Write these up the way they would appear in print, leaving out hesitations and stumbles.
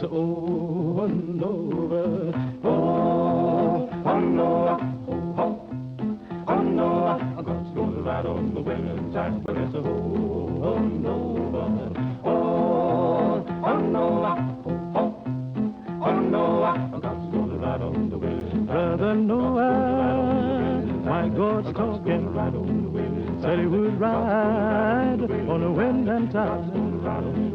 it's over and over. Oh, oh no, oh no, I'm going to ride on the winning tide, but it's over and over. Oh, oh no, oh no, I'm going to ride on the winning tide. Brother Noah, my God's talking, said he would ride on the wind and tide.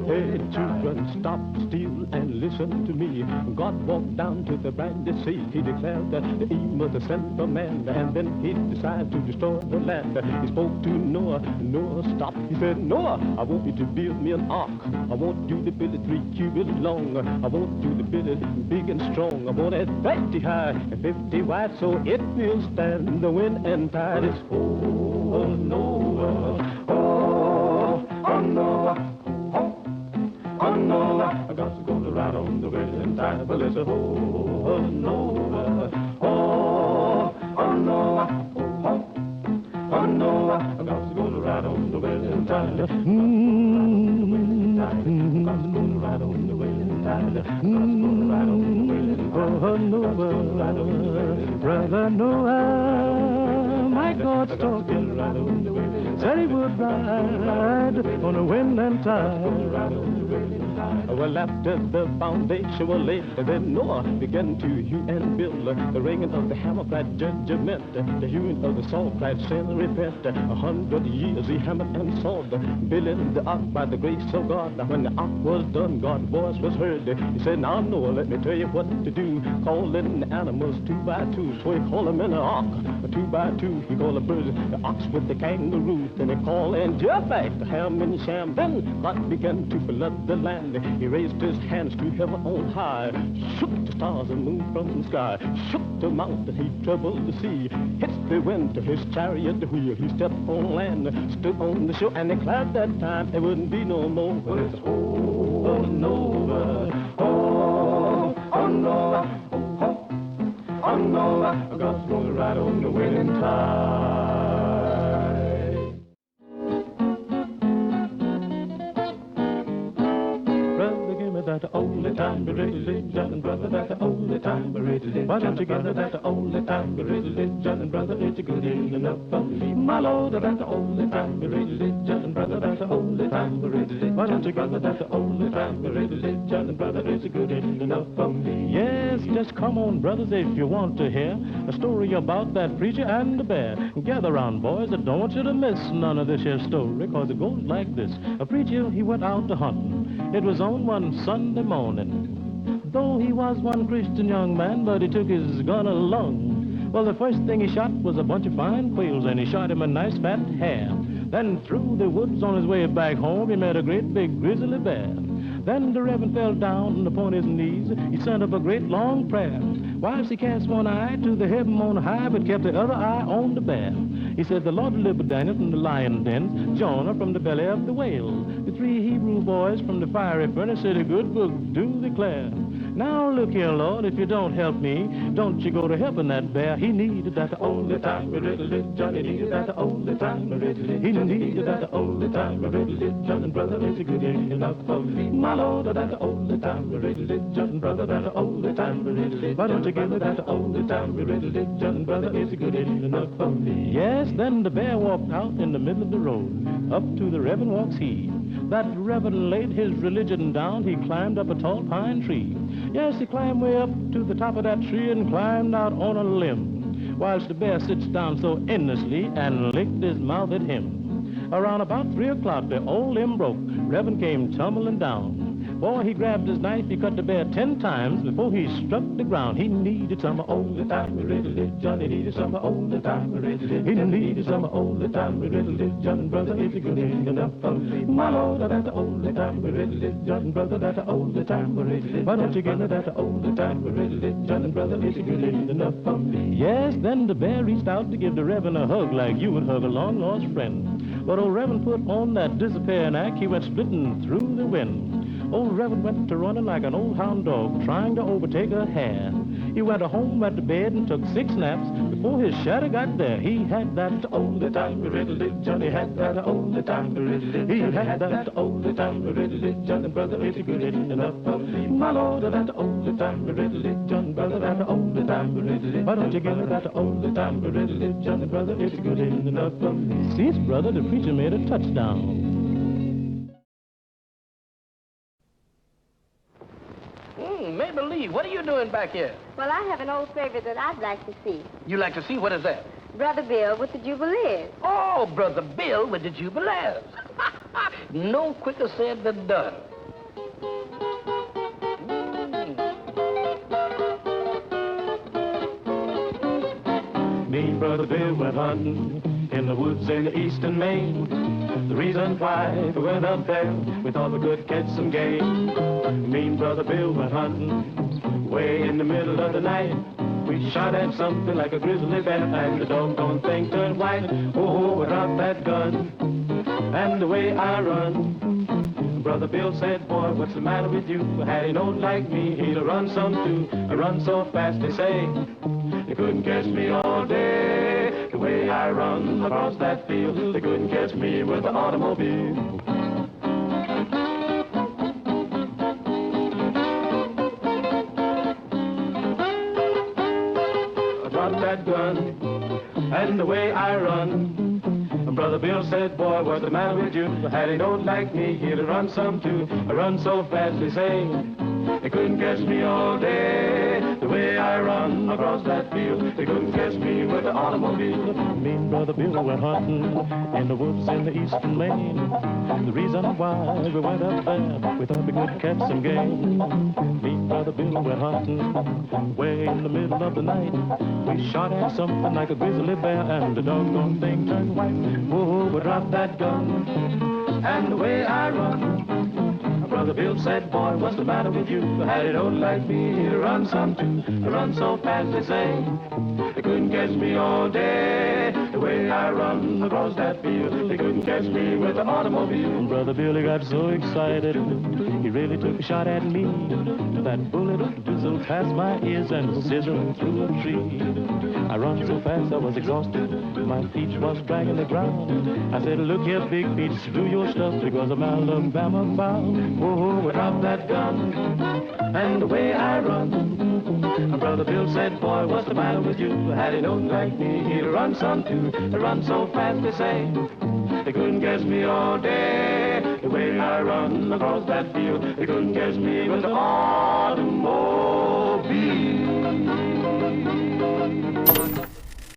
Hey, children, stop still and listen to me. God walked down to the briny sea. He declared that he was the son of man, and then he decided to destroy the land. He spoke to Noah. Noah stopped. He said, Noah, I want you to build me an ark. I want you to build it 3 cubits long. I want you to build it big and strong. I want it 50 high and 50 wide, so it will stand the wind and tide. It's oh Noah, oh Noah. Oh no, I got to go to ride on the wind and tide, but it's a oh no, oh no, oh no, I got to go to ride on the wind and tide. Got to go to ride on the wind and tide. Got to go to ride on the wind and tide. Oh Noah, brother Noah, my God's talking, said he would ride on the wind and tide. Well, after the foundation was laid, then Noah began to hew and build. The ringing of the hammer cried judgment, the hewing of the saw cried sin and repent. 100 years he hammered and sawed, building the ark by the grace of God. Now when the ark was done, God's voice was heard. He said, now Noah, let me tell you what to do. Call in the animals 2 by 2, so he called them in the ark 2 by 2. He called the birds, the ox with the kangaroo. Then he called in Japheth, the ham and Sham. Then God began to flood the land. He raised his hands to heaven on high, shook the stars and moon from the sky, shook the mountain, he troubled the sea, hit the wind to his chariot wheel. He stepped on land, stood on the shore, and declared that time there wouldn't be no more. But it's oh no, oh no, oh no, I got to go right on the winning tide. That only time be religion, and brother, that's the only time be religion. Why don't you give me that only time be religion, and brother, it's good enough for me. My Lord, that's the only time be religion, and brother, that's the only time be religion. Why don't you give me that the only time be religion, and brother, it's good enough for me. Yes, just come on, brothers, if you want to hear a story about that preacher and the bear. Gather round, boys, I don't want you to miss none of this here story, cause it goes like this. A preacher, he went out to hunting. It was on one Sunday morning. Though he was one Christian young man, but he took his gun along. Well, the first thing he shot was a bunch of fine quails, and he shot him a nice fat hare. Then through the woods on his way back home, he met a great big grizzly bear. Then the Reverend fell down upon his knees. He sent up a great long prayer, whilst he cast one eye to the heaven on high, but kept the other eye on the bear. He said, the Lord delivered Daniel from the lion dens, Jonah from the belly of the whale. The 3 Hebrew boys from the fiery furnace said, a good book do declare. Now look here, Lord, if you don't help me, don't you go to helping that bear. He needed that the only time we religion. He needed that the only time we religion. He needed that the only time we religion. And brother, it's a good enough for me. My Lord, that the only time we religion. Brother, that the only time we religion. Why don't you give me that the only time we religion? Brother, it's a good enough for me. Yes, then the bear walked out in the middle of the road. Up to the Reverend walks he. That Reverend laid his religion down. He climbed up a tall pine tree. Yes, he climbed way up to the top of that tree and climbed out on a limb, whilst the bear sits down so endlessly and licked his mouth at him. Around about 3 o'clock, the old limb broke. Reverend came tumbling down. Boy, he grabbed his knife, he cut the bear 10 times before he struck the ground. He needed some only time religion. He needed some only time religion. He needed some only time religion. Brother, it's good enough for me. My Lord, that's the only time religion. Brother, that's the only time religion. Why don't you give me that the only time religion? Brother, it's good enough for me. Yes, then the bear reached out to give the Reverend a hug like you would hug a long-lost friend. But old Reverend put on that disappearing act. He went splitting through the wind. Old Reverend went to running like an old hound dog, trying to overtake a hare. He went home, went to bed, and took 6 naps before before his shadow got there. He had that old-timey religion. He had that old-timey religion. He had that old-timey religion. And brother, it's good enough for me. My Lord, that old-timey religion. Brother, that old-timey religion. Why don't you give me that old-timey religion? And brother, it's good enough for me. See, brother, the preacher made a touchdown. Mabel Lee, what are you doing back here? Well, I have an old favorite that I'd like to see. You like to see? What is that? Brother Bill with the Jubalaires. Oh, Brother Bill with the Jubalaires. No quicker said than done. Me and Brother Bill went hunting in the woods in the eastern Maine. The reason why we went up there, we thought we could catch some game. Me and Brother Bill went hunting way in the middle of the night. We shot at something like a grizzly bear, and the doggone thing turned white. Oh, I dropped that gun, and the way I run. Brother Bill said, boy, what's the matter with you? Had he known like me, he'd have run some too. I run so fast, they say, they couldn't catch me all day. The way I run across that field, they couldn't catch me with the automobile. I dropped that gun, and the way I run. Brother Bill said, boy, what's the matter with you? Had he known like me, he'd have run some too. I run so fast, they say, they couldn't catch me all day. The way I run across that field, they couldn't catch me with the automobile. Me and Brother Bill went hunting in the woods in the eastern Maine. The reason why we went up there, we thought we could catch some game. Me and Brother Bill went hunting way in the middle of the night. We shot at something like a grizzly bear, and the doggone thing turned white. Whoa, we dropped that gun, and the way I run. Brother Bill said, boy, what's the matter with you? Had it known like me, he'd run some too. I run so fast, they say, they couldn't catch me all day. The way I run across that field, they couldn't catch me with the automobile. Brother Billy got so excited, he really took a shot at me. That bullet whizzled past my ears and sizzled through a tree. I run so fast I was exhausted, my feet was dragging the ground. I said, look here, Big Peach, do your stuff, because I'm Alabama bound. Oh, I dropped that gun, and the way I run. Brother Bill said, boy, what's the matter with you? Had he known like me, he'd run some too. I run so fast, they say, they couldn't catch me all day. The way I run across that field, they couldn't catch me with the automobile.